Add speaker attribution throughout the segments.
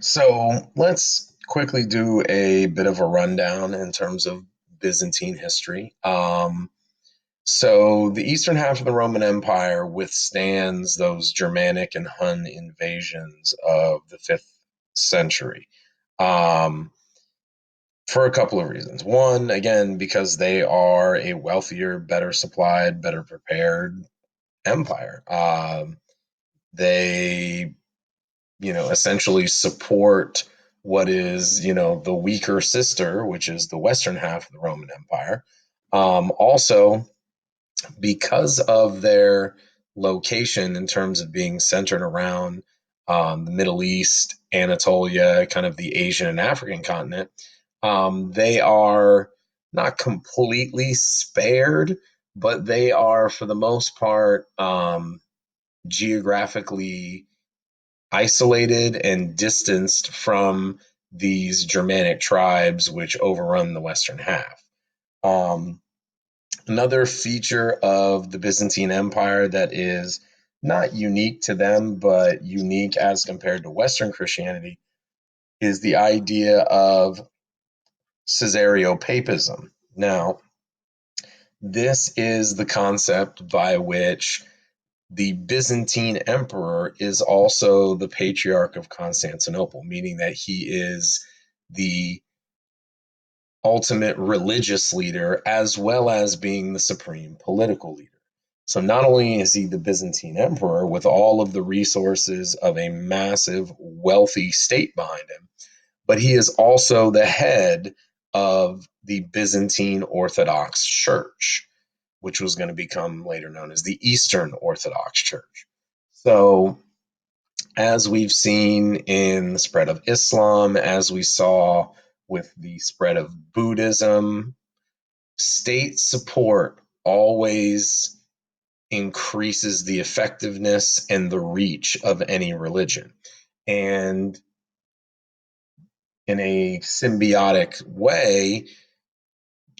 Speaker 1: So let's quickly do a bit of a rundown in terms of Byzantine history. So the eastern half of the Roman Empire withstands those Germanic and Hun invasions of the fifth century um, for a couple of reasons. One, again, because they are a wealthier, better supplied, better prepared empire. They essentially support what is, the weaker sister, which is the western half of the Roman Empire. Also, because of their location in terms of being centered around the Middle East, Anatolia, kind of the Asian and African continent, they are not completely spared, but they are, for the most part, geographically isolated and distanced from these Germanic tribes which overrun the western half. Um, Another feature of the Byzantine Empire that is not unique to them, but unique as compared to Western Christianity, is the idea of Caesaropapism. Now, this is the concept by which the Byzantine emperor is also the Patriarch of Constantinople, meaning that he is the ultimate religious leader as well as being the supreme political leader. So not only is he the Byzantine emperor with all of the resources of a massive, wealthy state behind him, but he is also the head of the Byzantine Orthodox Church, which was going to become later known as the Eastern Orthodox Church. So, as we've seen in the spread of Islam, as we saw with the spread of Buddhism, state support always increases the effectiveness and the reach of any religion. And in a symbiotic way,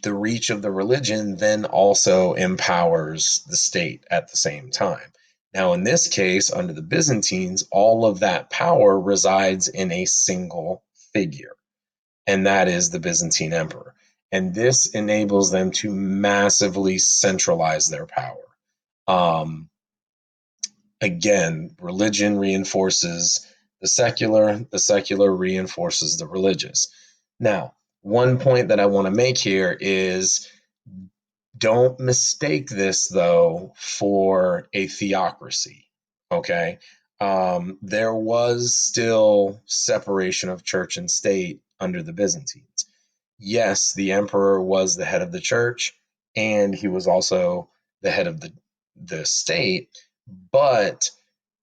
Speaker 1: the reach of the religion then also empowers the state at the same time. Now, in this case, under the Byzantines, all of that power resides in a single figure, and that is the Byzantine emperor. And this enables them to massively centralize their power. Um, Again, religion reinforces the secular reinforces the religious. Now, one point that I want to make here is don't mistake this, though, for a theocracy. Okay. There was still separation of church and state under the Byzantines. Yes, the emperor was the head of the church and he was also the head of the state, but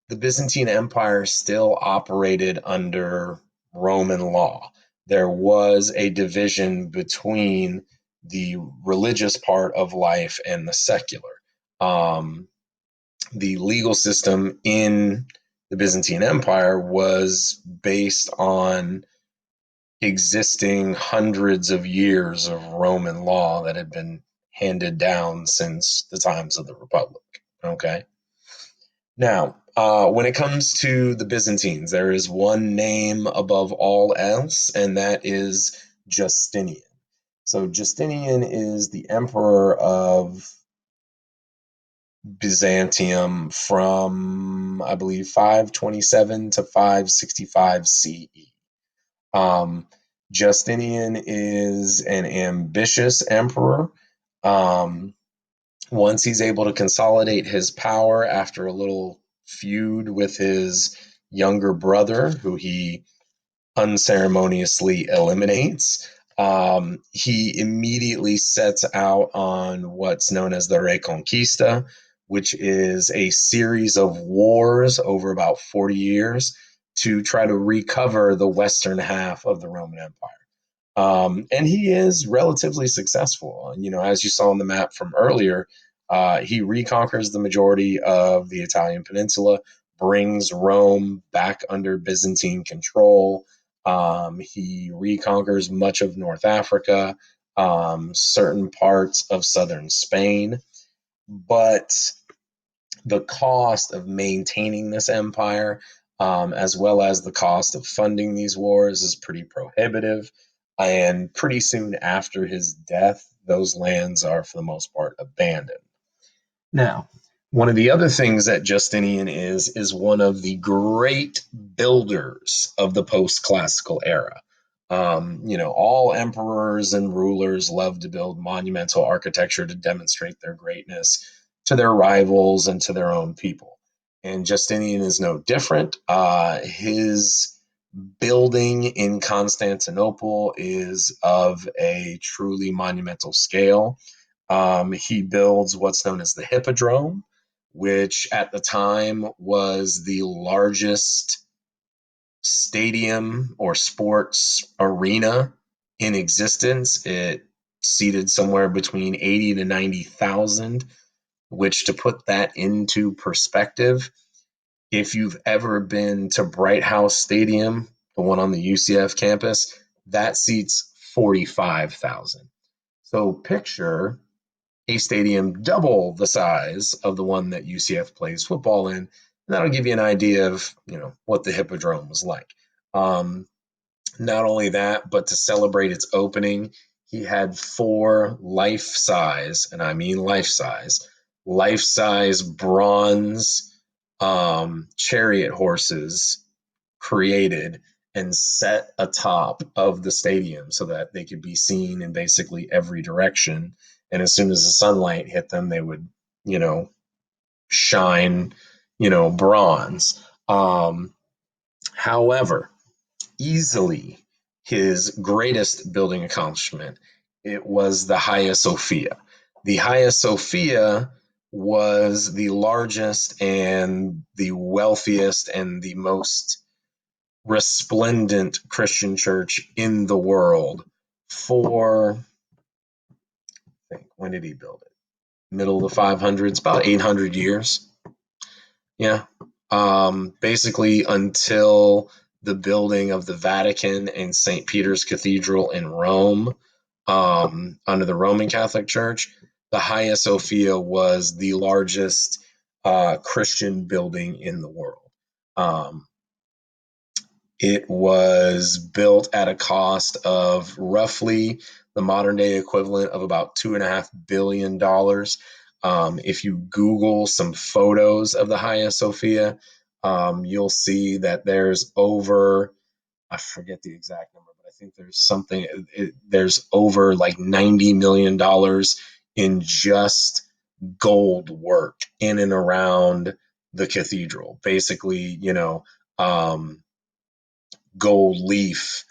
Speaker 1: the Byzantine Empire still operated under Roman law. There was a division between the religious part of life and the secular. Um, the legal system in the Byzantine Empire was based on existing hundreds of years of Roman law that had been handed down since the times of the Republic. Okay. Now, when it comes to the Byzantines, there is one name above all else, and that is Justinian. So, Justinian is the emperor of Byzantium from, I believe, 527 to 565 CE. Um, Justinian is an ambitious emperor. Um, Once he's able to consolidate his power after a little feud with his younger brother, who he unceremoniously eliminates, he immediately sets out on what's known as the Reconquista, which is a series of wars over about 40 years to try to recover the western half of the Roman Empire. And he is relatively successful. As you saw on the map from earlier, he reconquers the majority of the Italian peninsula, brings Rome back under Byzantine control. He reconquers much of North Africa, certain parts of southern Spain. But the cost of maintaining this empire as well as the cost of funding these wars is pretty prohibitive. And pretty soon after his death, those lands are, for the most part, abandoned. Now, one of the other things that Justinian is one of the great builders of the post-classical era. All emperors and rulers love to build monumental architecture to demonstrate their greatness to their rivals and to their own people. And Justinian is no different. His building in Constantinople is of a truly monumental scale. He builds what's known as the Hippodrome, which at the time was the largest stadium or sports arena in existence. It seated somewhere between 80 to 90,000, which, to put that into perspective, if you've ever been to Bright House Stadium, the one on the UCF campus, that seats 45,000. So picture a stadium double the size of the one that UCF plays football in. And that'll give you an idea of, what the Hippodrome was like. Not only that, but to celebrate its opening, he had four life-size, and I mean life-size bronze chariot horses created and set atop of the stadium so that they could be seen in basically every direction. And as soon as the sunlight hit them, they would, you know, shine, bronze. However, easily his greatest building accomplishment, it was the Hagia Sophia. The Hagia Sophia was the largest and the wealthiest and the most resplendent Christian church in the world for, I think, when did he build it? Middle of the 500s, about 800 years. Yeah. Basically until the building of the Vatican and St. Peter's Cathedral in Rome, under the Roman Catholic Church, the Hagia Sophia was the largest Christian building in the world. It was built at a cost of roughly the modern day equivalent of about $2.5 billion. If you Google some photos of the Hagia Sophia, you'll see that there's over, I forget the exact number, but I think there's over like $90 million in just gold work in and around the cathedral. Basically, gold leaf,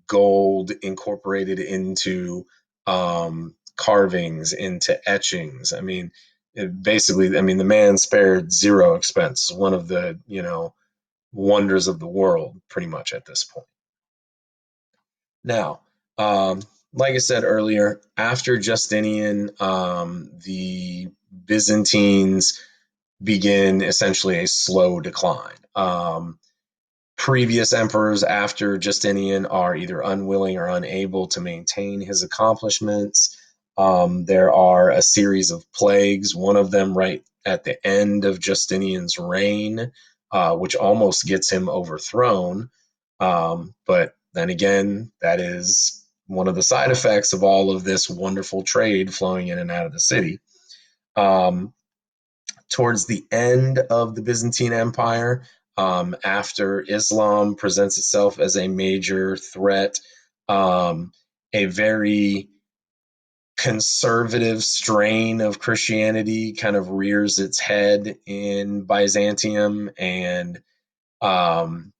Speaker 1: gold incorporated into carvings, into etchings. I mean, the man spared zero expense. One of the, wonders of the world, pretty much at this point. Now, like I said earlier, after Justinian, the Byzantines begin essentially a slow decline. Previous emperors after Justinian are either unwilling or unable to maintain his accomplishments. There are a series of plagues, one of them right at the end of Justinian's reign, which almost gets him overthrown. But then again, that is one of the side effects of all of this wonderful trade flowing in and out of the city. Towards the end of the Byzantine Empire, after Islam presents itself as a major threat, a very conservative strain of Christianity kind of rears its head in Byzantium, and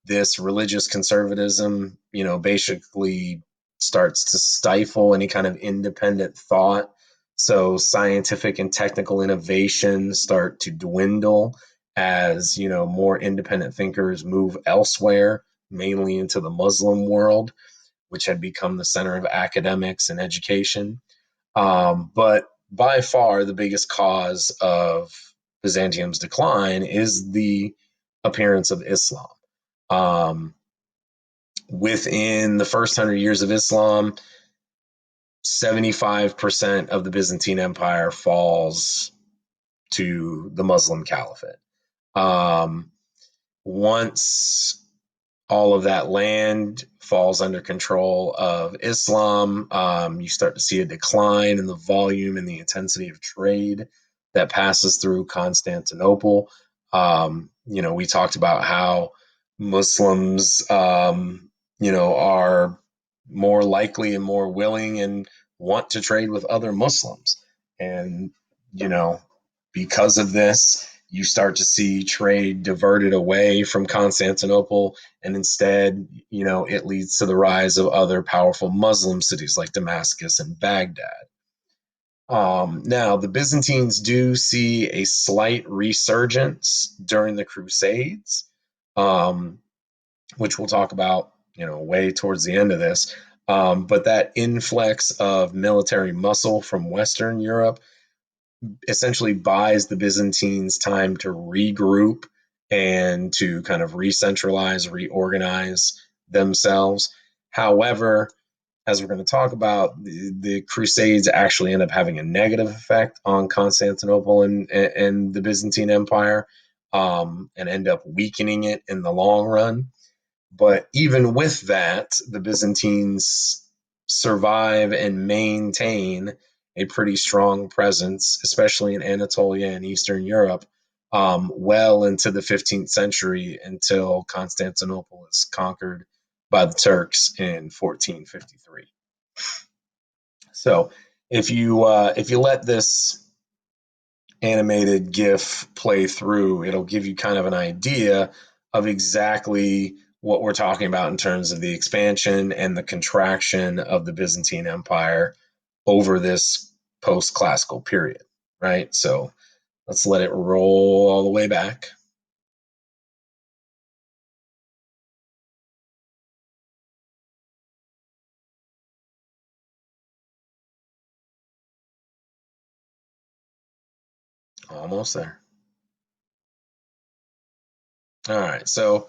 Speaker 1: this religious conservatism, basically starts to stifle any kind of independent thought. So scientific and technical innovation start to dwindle as, more independent thinkers move elsewhere, mainly into the Muslim world, which had become the center of academics and education. But by far the biggest cause of Byzantium's decline is the appearance of Islam. Within the first 100 years of Islam, 75% of the Byzantine Empire falls to the Muslim Caliphate. Once all of that land falls under control of Islam, you start to see a decline in the volume and the intensity of trade that passes through Constantinople. We talked about how Muslims, are more likely and more willing and want to trade with other Muslims. And, you know, because of this, you start to see trade diverted away from Constantinople, and instead, it leads to the rise of other powerful Muslim cities like Damascus and Baghdad. Now, the Byzantines do see a slight resurgence during the Crusades, um, which we'll talk about, way towards the end of this. But that influx of military muscle from Western Europe essentially buys the Byzantines time to regroup and to kind of re-centralize, reorganize themselves. However, as we're going to talk about, the Crusades actually end up having a negative effect on Constantinople and the Byzantine Empire, and end up weakening it in the long run. But even with that, the Byzantines survive and maintain a pretty strong presence, especially in Anatolia and Eastern Europe, well into the 15th century until Constantinople is conquered by the Turks in 1453. So if you let this animated GIF play through, it'll give you kind of an idea of exactly what we're talking about in terms of the expansion and the contraction of the Byzantine Empire over this post-classical period, right? So let's let it roll all the way back. Almost there. All right, so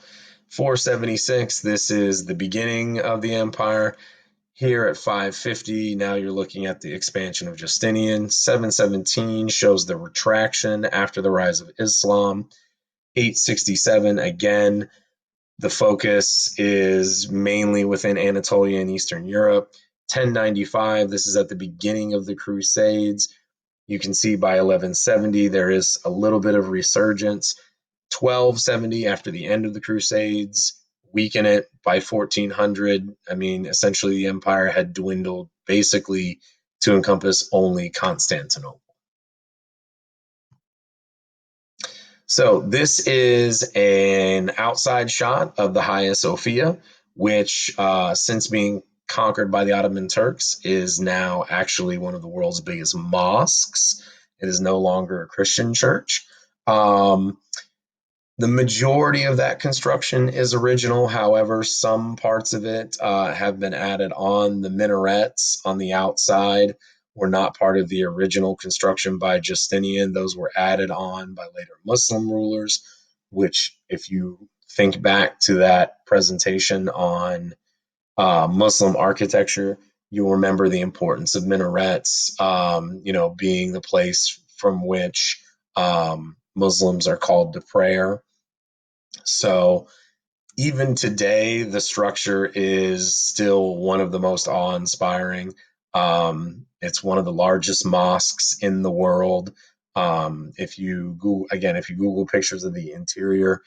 Speaker 1: 476, this is the beginning of the empire. Here at 550, now you're looking at the expansion of Justinian. 717 shows the retraction after the rise of Islam. 867, again, the focus is mainly within Anatolia and Eastern Europe. 1095, this is at the beginning of the Crusades. You can see by 1170, there is a little bit of resurgence. 1270, after the end of the Crusades, weaken it by 1400. I mean, essentially, the empire had dwindled basically to encompass only Constantinople. So, this is an outside shot of the Hagia Sophia, which, since being conquered by the Ottoman Turks, is now actually one of the world's biggest mosques. It is no longer a Christian church. The majority of that construction is original. However, some parts of it have been added on. The minarets on the outside were not part of the original construction by Justinian. Those were added on by later Muslim rulers, which, if you think back to that presentation on Muslim architecture, you'll remember the importance of minarets, being the place from which Muslims are called to prayer. So even today, the structure is still one of the most awe-inspiring. It's one of the largest mosques in the world. If you Google pictures of the interior,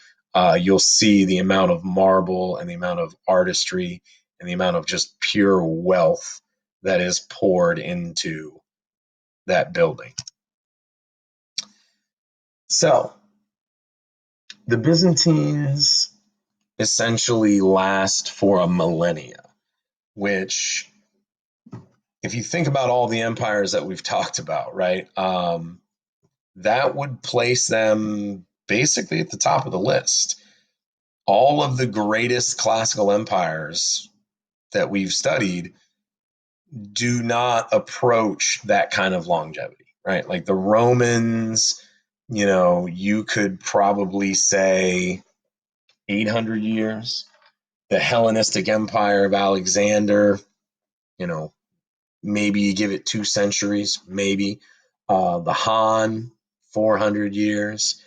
Speaker 1: you'll see the amount of marble and the amount of artistry and the amount of just pure wealth that is poured into that building. So the Byzantines essentially last for a millennia, which, if you think about all the empires that we've talked about, right, that would place them basically at the top of the list. All of the greatest classical empires that we've studied do not approach that kind of longevity, right? Like the Romans, you could probably say 800 years. The Hellenistic Empire of Alexander, you know, maybe you give it 2 centuries, maybe. The Han, 400 years.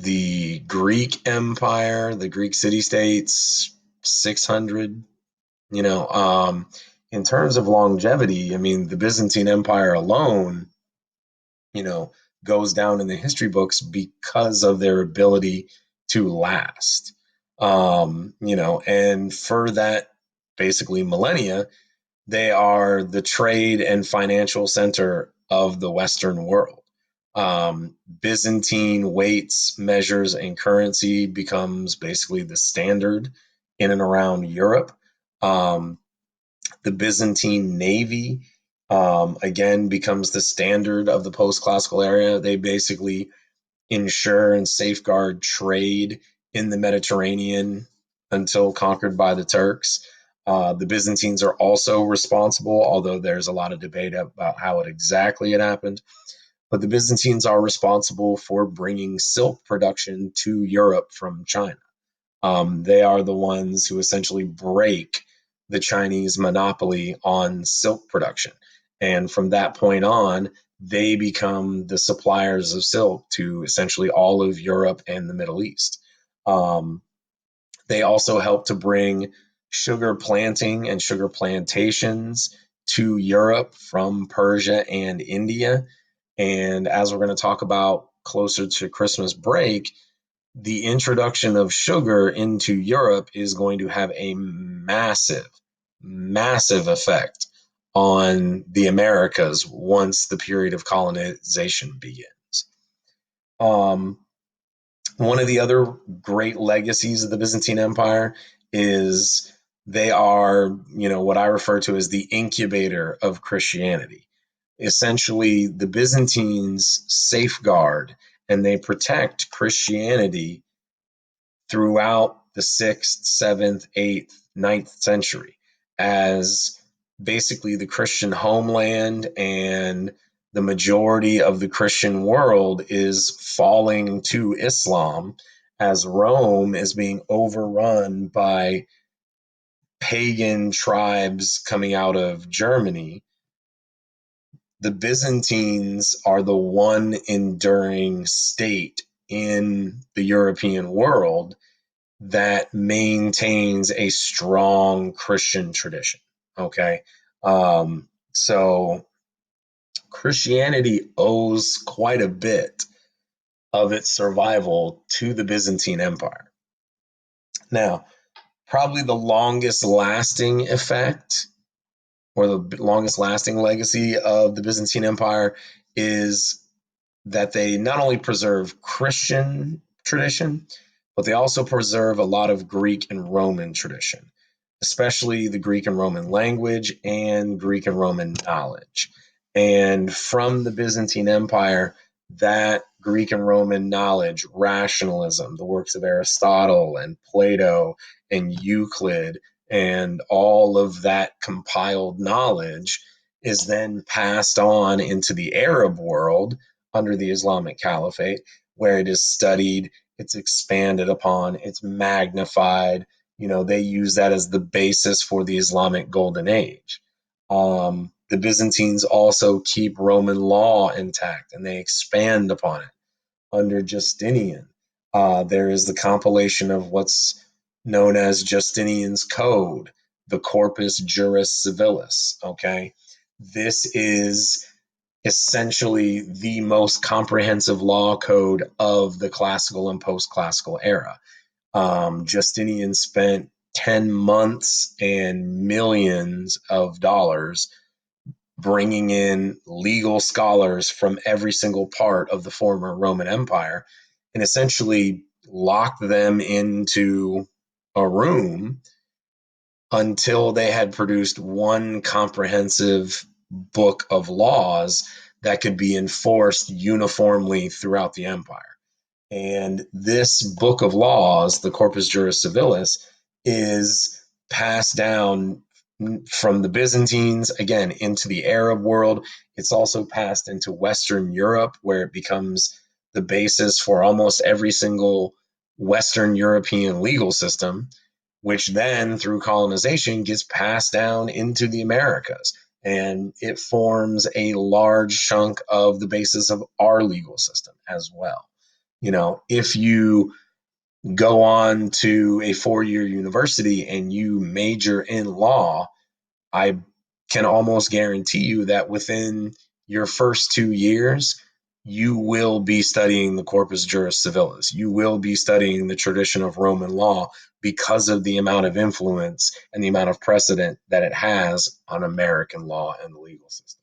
Speaker 1: The Greek Empire, the Greek city-states, 600. You know, in terms of longevity, I mean, the Byzantine Empire alone, you know, goes down in the history books because of their ability to last. And for that basically millennia, they are the trade and financial center of the Western world. Byzantine weights, measures, and currency becomes basically the standard in and around Europe. Um, the Byzantine navy, again, becomes the standard of the post-classical era. They basically ensure and safeguard trade in the Mediterranean until conquered by the Turks. The Byzantines are also responsible, although there's a lot of debate about how it happened. But the Byzantines are responsible for bringing silk production to Europe from China. They are the ones who essentially break the Chinese monopoly on silk production. And from that point on, they become the suppliers of silk to essentially all of Europe and the Middle East. Um, they also help to bring sugar planting and sugar plantations to Europe from Persia and India. And as we're going to talk about closer to Christmas break, the introduction of sugar into Europe is going to have a massive, massive effect on the Americas once the period of colonization begins. Um, One of the other great legacies of the Byzantine Empire is they are, what I refer to as the incubator of Christianity. Essentially, the Byzantines safeguard and they protect Christianity throughout the 6th, 7th, 8th, 9th century as basically the Christian homeland, and the majority of the Christian world is falling to Islam as Rome is being overrun by pagan tribes coming out of Germany. The Byzantines are the one enduring state in the European world that maintains a strong Christian tradition. Okay. So Christianity owes quite a bit of its survival to the Byzantine Empire. Now, probably the longest lasting effect or the longest lasting legacy of the Byzantine Empire is that they not only preserve Christian tradition, but they also preserve a lot of Greek and Roman tradition, especially the Greek and Roman language and Greek and Roman knowledge. And from the Byzantine Empire, that Greek and Roman knowledge, rationalism, the works of Aristotle and Plato and Euclid, and all of that compiled knowledge is then passed on into the Arab world under the Islamic Caliphate, where it is studied, it's expanded upon, it's magnified. They use that as the basis for the Islamic Golden Age. The Byzantines also keep Roman law intact and they expand upon it under Justinian. There is the compilation of what's known as Justinian's Code, the Corpus Juris Civilis. Okay. This is essentially the most comprehensive law code of the classical and post-classical era. Justinian spent 10 months and millions of dollars bringing in legal scholars from every single part of the former Roman Empire and essentially locked them into a room until they had produced one comprehensive book of laws that could be enforced uniformly throughout the empire. And this book of laws, the Corpus Juris Civilis, is passed down from the Byzantines again into the Arab world. It's also passed into Western Europe, where it becomes the basis for almost every single Western European legal system, which then through colonization gets passed down into the Americas. And it forms a large chunk of the basis of our legal system as well. If you go on to a 4-year university and you major in law, I can almost guarantee you that within your first 2 years, you will be studying the Corpus Juris Civilis. You will be studying the tradition of Roman law because of the amount of influence and the amount of precedent that it has on American law and the legal system.